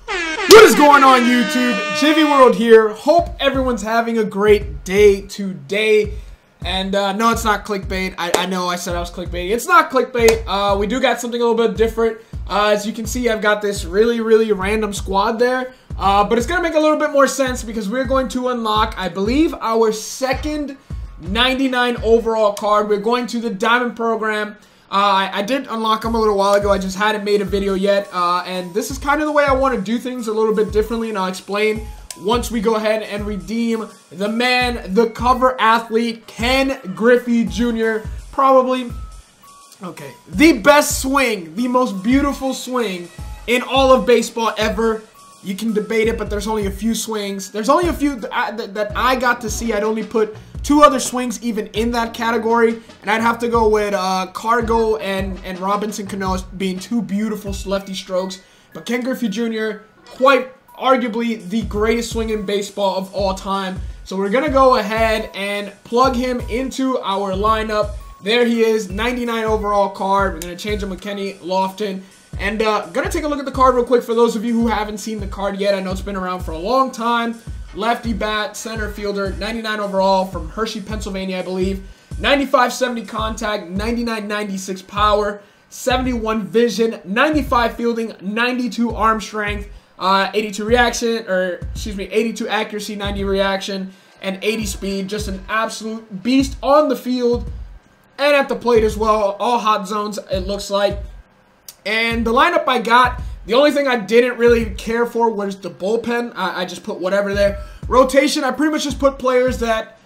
What is going on, YouTube? Gyvi World here. Hope everyone's having a great day today. And no, it's not clickbait. I know I said I was clickbait. It's not clickbait. We do got something a little bit different. As you can see, I've got this really random squad there. But it's going to make a little bit more sense because we're going to unlock, I believe, our second 99 overall card. We're going to the Diamond program. I did unlock them a little while ago. I just hadn't made a video yet. And this is kind of the way I want to do things a little bit differently. And I'll explain once we go ahead and redeem the man, the cover athlete, Ken Griffey Jr. Probably, okay, the best swing, the most beautiful swing in all of baseball ever. You can debate it, but there's only a few swings. There's only a few that I got to see. I'd only put 2 other swings even in that category, and I'd have to go with Cargo and Robinson Cano being 2 beautiful lefty strokes. But Ken Griffey Jr., quite arguably the greatest swing in baseball of all time. So we're going to go ahead and plug him into our lineup. There he is, 99 overall card. We're going to change him with Kenny Lofton. And going to take a look at the card real quick for those of you who haven't seen the card yet. I know it's been around for a long time. Lefty bat, center fielder, 99 overall from Hershey, Pennsylvania, I believe. 95-70 contact, 99-96 power, 71 vision, 95 fielding, 92 arm strength, 82 reaction, or excuse me, 82 accuracy, 90 reaction, and 80 speed. Just an absolute beast on the field and at the plate as well. All hot zones, it looks like. And the lineup I got, the only thing I didn't really care for was the bullpen. I just put whatever there. Rotation, I pretty much just put players that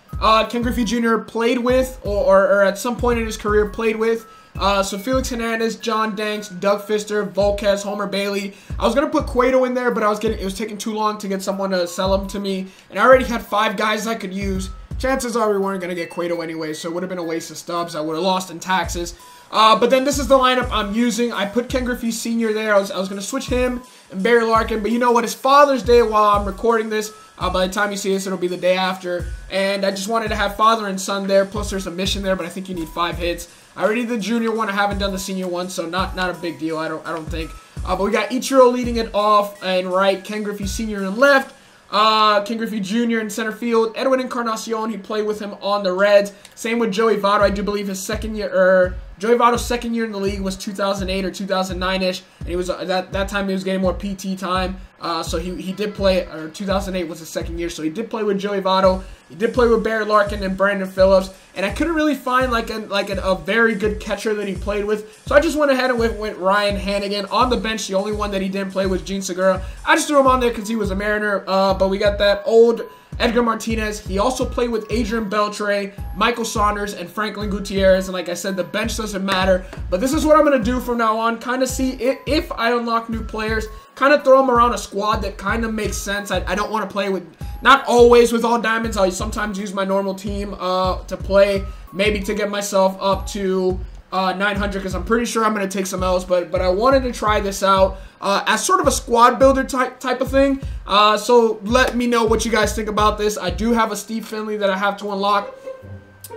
Ken Griffey Jr. played with or at some point in his career played with. So Felix Hernandez, John Danks, Doug Fister, Volquez, Homer Bailey. I was going to put Cueto in there, but it was taking too long to get someone to sell him to me. And I already had 5 guys I could use. Chances are we weren't going to get Cueto anyway, so it would have been a waste of stubs. I would have lost in taxes. But then this is the lineup I'm using. I put Ken Griffey Sr. there. I was going to switch him and Barry Larkin. But you know what? It's Father's Day while I'm recording this. By the time you see this, it'll be the day after. And I just wanted to have father and son there. Plus, there's a mission there, but I think you need 5 hits. I already did the junior one. I haven't done the senior one, so not a big deal. I don't think. But we got Ichiro leading it off and right. Ken Griffey Sr. in left. Ken Griffey Jr. in center field. Edwin Encarnacion, he played with him on the Reds. Same with Joey Votto. I do believe his second year, Joey Votto's second year in the league was 2008 or 2009-ish, and he was that time he was getting more PT time. So he did play, or 2008 was his second year, so he did play with Joey Votto. He did play with Barry Larkin and Brandon Phillips, and I couldn't really find a very good catcher that he played with, so I just went ahead and went Ryan Hannigan on the bench. The only one that he didn't play was Gene Segura. I just threw him on there because he was a Mariner, but we got that old Edgar Martinez. He also played with Adrian Beltre, Michael Saunders, and Franklin Gutierrez. And like I said, the bench doesn't matter. But this is what I'm going to do from now on. Kind of see if I unlock new players. Kind of throw them around a squad that kind of makes sense. I don't want to play with, not always with all diamonds. I sometimes use my normal team to play. Maybe to get myself up to 900 because I'm pretty sure I'm going to take some L's. But I wanted to try this out as sort of a squad builder type of thing. So let me know what you guys think about this. I do have a Steve Finley that I have to unlock.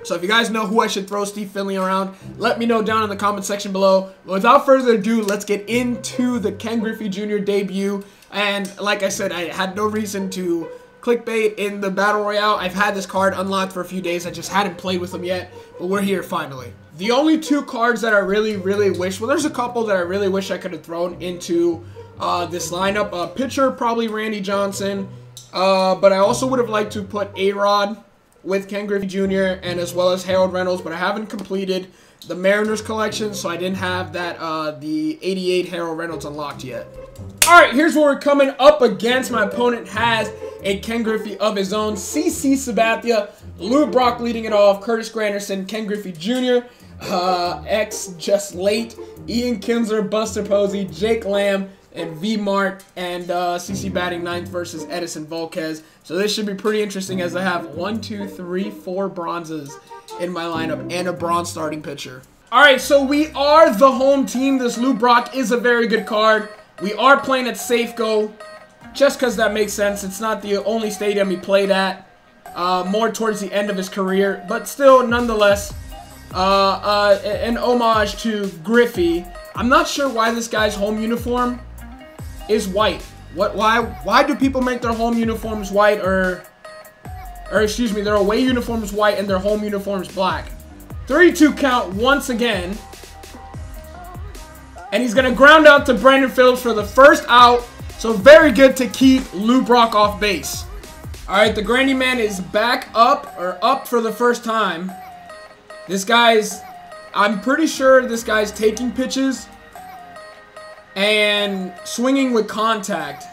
So if you guys know who I should throw Steve Finley around, let me know down in the comment section below. But without further ado, let's get into the Ken Griffey Jr. debut. And like I said, I had no reason to clickbait in the Battle Royale. I've had this card unlocked for a few days. I just hadn't played with them yet, but we're here finally. The only 2 cards that I really wish, well, there's a couple that I really wish I could have thrown into this lineup. Pitcher, probably Randy Johnson, but I also would have liked to put A-Rod with Ken Griffey Jr. and as well as Harold Reynolds, but I haven't completed the Mariners collection, so I didn't have that the 88 Harold Reynolds unlocked yet. Alright, here's what we're coming up against. My opponent has a Ken Griffey of his own. CC Sabathia, Lou Brock leading it off, Curtis Granderson, Ken Griffey Jr., X Just Late, Ian Kinsler, Buster Posey, Jake Lamb, and V Mart, and CC batting 9th versus Edison Volquez. So this should be pretty interesting as I have 1, 2, 3, 4 bronzes in my lineup and a bronze starting pitcher. Alright, so we are the home team. This Lou Brock is a very good card. We are playing at Safeco, just because that makes sense. It's not the only stadium he played at, more towards the end of his career, but still, nonetheless, an homage to Griffey. I'm not sure why this guy's home uniform is white. Why do people make their home uniforms white or excuse me, their away uniforms white and their home uniforms black? 3-2 count once again. And he's going to ground out to Brandon Phillips for the first out. So very good to keep Lou Brock off base. All right, the Grandy man is back up, or up for the first time. This guy's, I'm pretty sure this guy's taking pitches and swinging with contact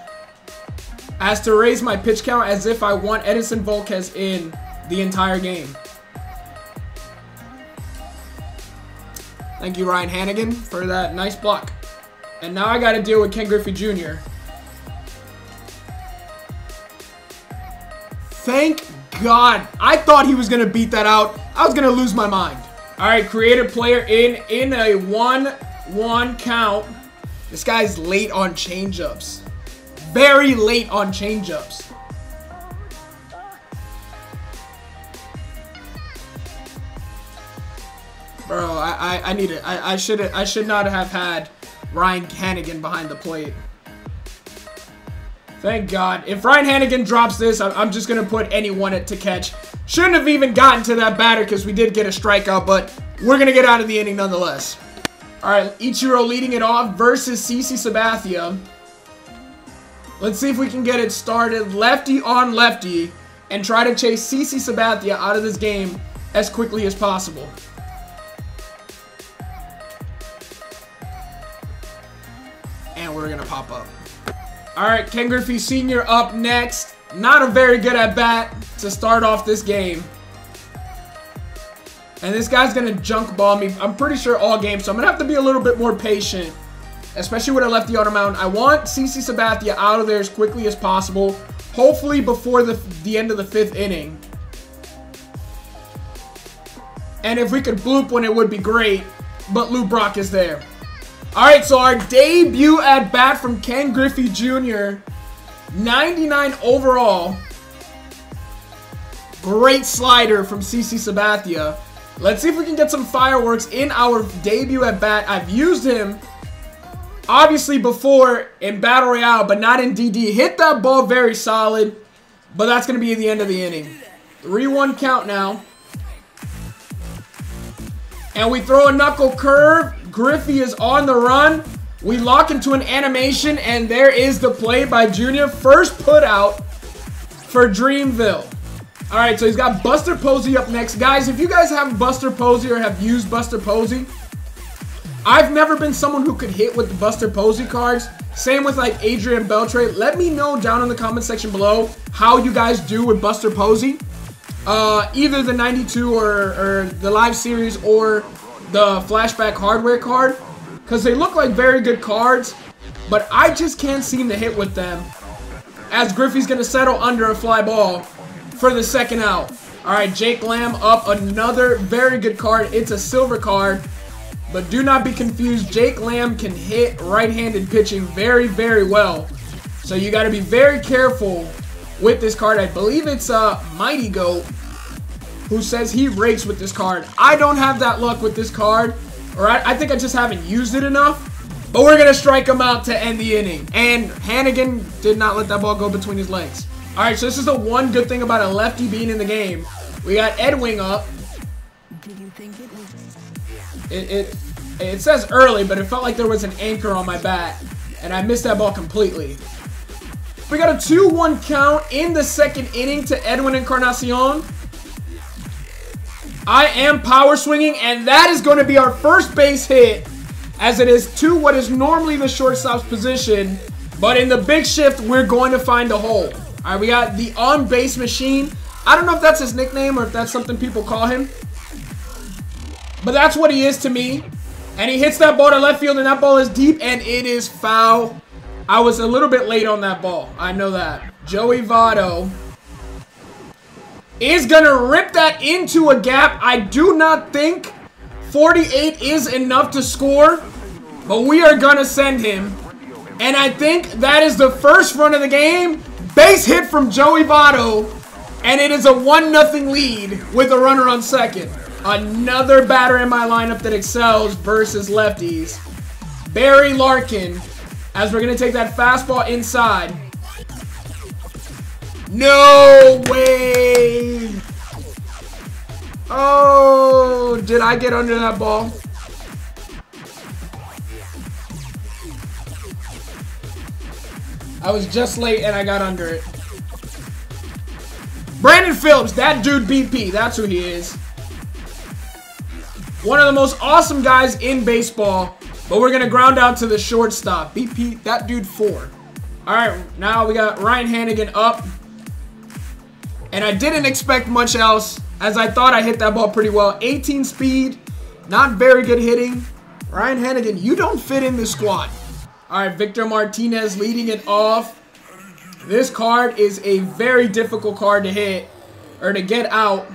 as to raise my pitch count as if I want Edinson Volquez in the entire game. Thank you, Ryan Hannigan, for that nice block. And now I got to deal with Ken Griffey Jr. Thank God. I thought he was going to beat that out. I was going to lose my mind. All right, creative player in a 1-1 count. This guy's late on changeups. Very late on changeups. Bro, I need it. I should not have had Ryan Hannigan behind the plate. Thank God. If Ryan Hannigan drops this, I'm just going to put anyone to catch. Shouldn't have even gotten to that batter because we did get a strikeout, but we're going to get out of the inning nonetheless. All right, Ichiro leading it off versus CC Sabathia. Let's see if we can get it started lefty on lefty and try to chase CC Sabathia out of this game as quickly as possible. And we're going to pop up. All right, Ken Griffey Sr. up next. Not a very good at bat to start off this game. And this guy's going to junk ball me, I'm pretty sure, all game. So I'm going to have to be a little bit more patient, especially with a lefty on the mound. I want CC Sabathia out of there as quickly as possible. Hopefully before the end of the 5th inning. And if we could bloop one, it would be great. But Lou Brock is there. Alright, so our debut at bat from Ken Griffey Jr. 99 overall. Great slider from CC Sabathia. Let's see if we can get some fireworks in our debut at bat. I've used him, obviously, before in Battle Royale, but not in DD. Hit that ball very solid, but that's going to be the end of the inning. 3-1 count now. And we throw a knuckle curve. Griffey is on the run. We lock into an animation, and there is the play by Junior. First put out for Dreamville. All right, so he's got Buster Posey up next. Guys, if you guys have Buster Posey or have used Buster Posey, I've never been someone who could hit with the Buster Posey cards. Same with like Adrian Beltre. Let me know down in the comment section below how you guys do with Buster Posey. Either the 92 or the live series or the flashback hardware card, because they look like very good cards, but I just can't seem to hit with them, as Griffey's going to settle under a fly ball for the second out. Alright, Jake Lamb up, another very good card. It's a silver card, but do not be confused. Jake Lamb can hit right-handed pitching very, very well, so you got to be very careful with this card. I believe it's Mighty Goat who says he rakes with this card. I don't have that luck with this card, or I think I just haven't used it enough. But we're going to strike him out to end the inning. And Hannigan did not let that ball go between his legs. All right, so this is the one good thing about a lefty being in the game. We got Ed Wing up. It says early, but it felt like there was an anchor on my bat, and I missed that ball completely. We got a 2-1 count in the second inning to Edwin Encarnacion. I am power swinging, and that is going to be our first base hit, as it is to what is normally the shortstop's position. But in the big shift, we're going to find a hole. All right, we got the on-base machine. I don't know if that's his nickname or if that's something people call him, but that's what he is to me. And he hits that ball to left field, and that ball is deep, and it is foul. I was a little bit late on that ball. I know that. Joey Votto is going to rip that into a gap. I do not think 48 is enough to score, but we are going to send him. And I think that is the first run of the game. Base hit from Joey Votto, and it is a 1-0 lead with a runner on second. Another batter in my lineup that excels versus lefties. Barry Larkin as we're going to take that fastball inside. No way! Oh, did I get under that ball? I was just late and I got under it. Brandon Phillips, that dude BP, that's who he is. One of the most awesome guys in baseball, but we're going to ground out to the shortstop. BP, that dude 4. All right, now we got Ryan Hannigan up. And I didn't expect much else, as I thought I hit that ball pretty well. 18 speed, not very good hitting. Ryan Hannigan, you don't fit in this squad. All right, Victor Martinez leading it off. This card is a very difficult card to hit, or to get out.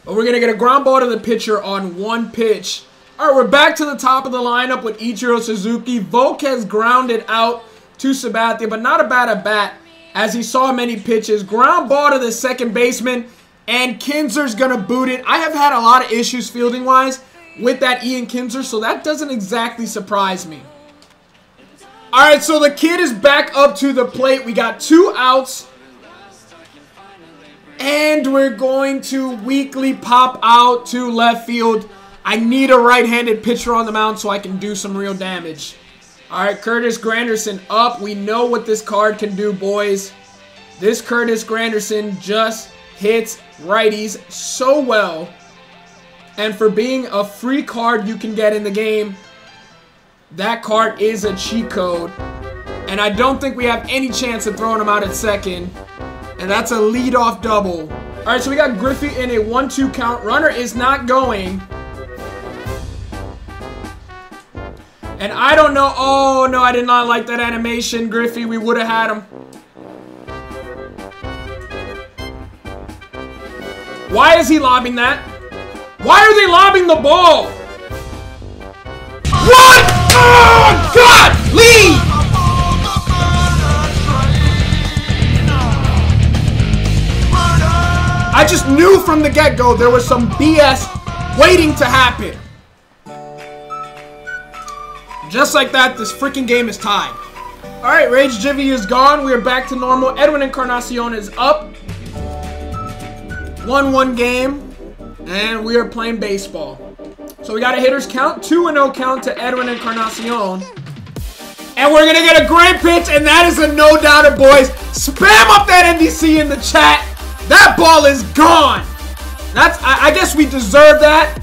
But we're going to get a ground ball to the pitcher on 1 pitch. All right, we're back to the top of the lineup with Ichiro Suzuki. Volk has grounded out to Sabathia, but not a bad at bat, as he saw many pitches. Ground ball to the second baseman, and Kinzer's going to boot it. I have had a lot of issues fielding-wise with that Ian Kinzer, so that doesn't exactly surprise me. All right, so the kid is back up to the plate. We got 2 outs. And we're going to weakly pop out to left field. I need a right-handed pitcher on the mound so I can do some real damage. All right, Curtis Granderson up. We know what this card can do, boys. This Curtis Granderson just hits righties so well. And for being a free card you can get in the game, that card is a cheat code. And I don't think we have any chance of throwing him out at second. And that's a leadoff double. All right, so we got Griffey in a 1-2 count. Runner is not going. And I don't know. Oh, no, I did not like that animation, Griffey. We would have had him. Why is he lobbing that? Why are they lobbing the ball? What? Oh, God! Leave! I just knew from the get-go there was some BS waiting to happen. Just like that, this freaking game is tied. All right, Rage Gyvi is gone. We are back to normal. Edwin Encarnacion is up. 1-1 game, and we are playing baseball. So we got a hitter's count, 2-0 count to Edwin Encarnacion. And we're going to get a great pitch, and that is a no-doubter, boys. Spam up that NDC in the chat. That ball is gone. I guess we deserve that,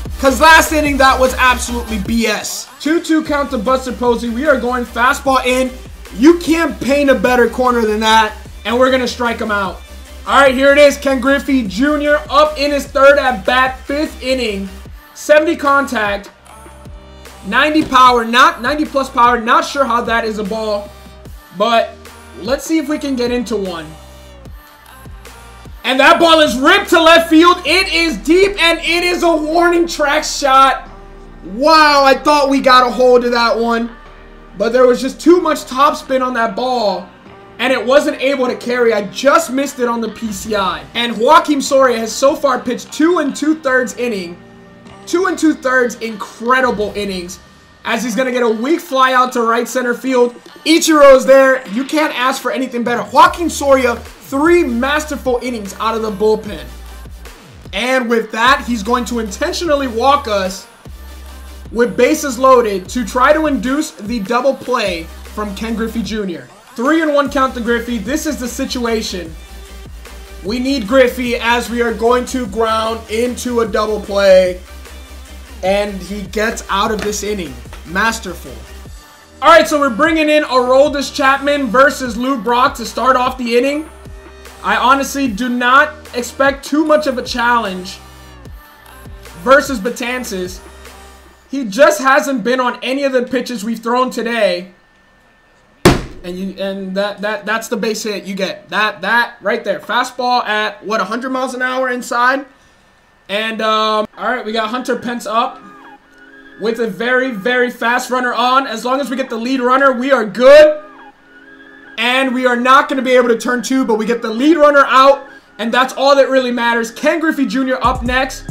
because last inning, that was absolutely BS. 2-2 count to Buster Posey. We are going fastball in. You can't paint a better corner than that, and we're going to strike him out. All right, here it is. Ken Griffey Jr. up in his 3rd at-bat, 5th inning. 70 contact, 90 power, not 90 plus power. Not sure how that is a ball, but let's see if we can get into one. And that ball is ripped to left field. It is deep, and it is a warning track shot. Wow, I thought we got a hold of that one, but there was just too much topspin on that ball, and it wasn't able to carry. I just missed it on the PCI. And Joaquin Soria has so far pitched 2 2/3 inning. 2 2/3 incredible innings, as he's going to get a weak fly out to right center field. Ichiro's there. You can't ask for anything better. Joaquin Soria, 3 masterful innings out of the bullpen. And with that, he's going to intentionally walk us with bases loaded to try to induce the double play from Ken Griffey Jr. 3-1 count to Griffey. This is the situation. We need Griffey, as we are going to ground into a double play. And he gets out of this inning. Masterful. All right, so we're bringing in Aroldis Chapman versus Lou Brock to start off the inning. I honestly do not expect too much of a challenge versus Betances. He just hasn't been on any of the pitches we've thrown today. And that's the base hit you get. That right there. Fastball at, what, 100 miles an hour inside? And, all right, we got Hunter Pence up with a very, very fast runner on. As long as we get the lead runner, we are good. And we are not going to be able to turn 2, but we get the lead runner out, and that's all that really matters. Ken Griffey Jr. up next.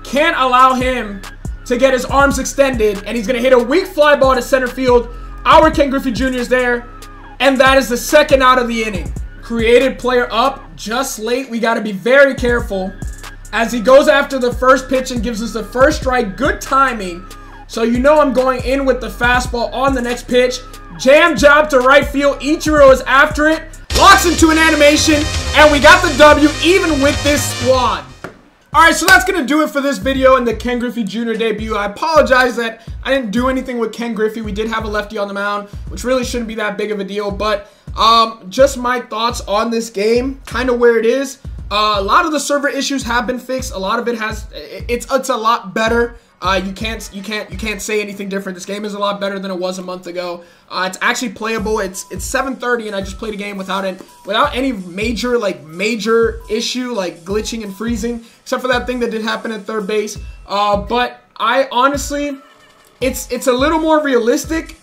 Can't allow him to get his arms extended, and he's going to hit a weak fly ball to center field. Our Ken Griffey Jr. is there, and that is the second out of the inning. Created player up, just late. We got to be very careful as he goes after the first pitch and gives us the first strike. Good timing. So you know I'm going in with the fastball on the next pitch. Jam job to right field. Ichiro is after it. Locks into an animation, and we got the W even with this squad. Alright, so that's going to do it for this video and the Ken Griffey Jr. debut. I apologize that I didn't do anything with Ken Griffey. We did have a lefty on the mound, which really shouldn't be that big of a deal. But just my thoughts on this game, kind of where it is. A lot of the server issues have been fixed. A lot of it has, it's a lot better. You can't say anything different. This game is a lot better than it was a month ago. It's actually playable. It's 7:30 and I just played a game without any major issue like glitching and freezing, except for that thing that did happen at third base. But I honestly, it's a little more realistic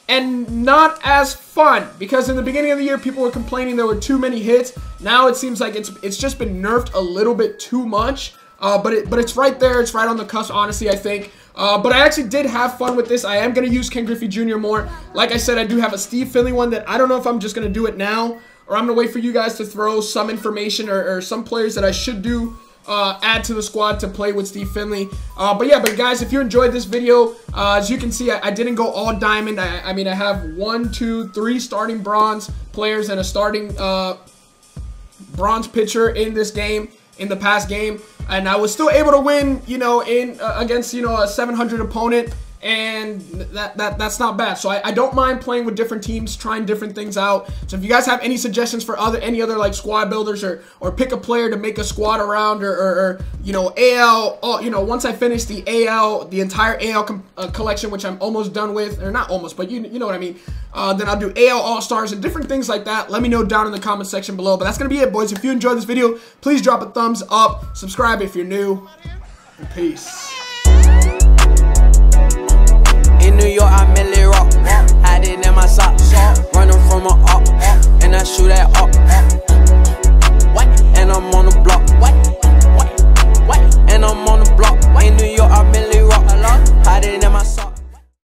and not as fun, because in the beginning of the year people were complaining there were too many hits. Now it seems like it's just been nerfed a little bit too much. But it's right there. It's right on the cusp, honestly, I think. But I actually did have fun with this. I am going to use Ken Griffey Jr. more. Like I said, I do have a Steve Finley one that I don't know if I'm just going to do it now, or I'm going to wait for you guys to throw some information or some players that I should do add to the squad to play with Steve Finley. But yeah, guys, if you enjoyed this video, as you can see, I didn't go all diamond. I mean, I have 1, 2, 3 starting bronze players and a starting bronze pitcher in this game, in the past game. And I was still able to win, you know, against, you know, a 700 opponent, and that's not bad. So I don't mind playing with different teams, trying different things out. So if you guys have any suggestions for any other like squad builders, or pick a player to make a squad around, or you know, AL, you know, once I finish the entire AL collection, which I'm almost done with, or not almost, but you know what I mean, then I'll do AL All-Stars and different things like that. Let me know down in the comment section below. But that's gonna be it, boys. If you enjoyed this video, please drop a thumbs up, subscribe if you're new, and peace. New York.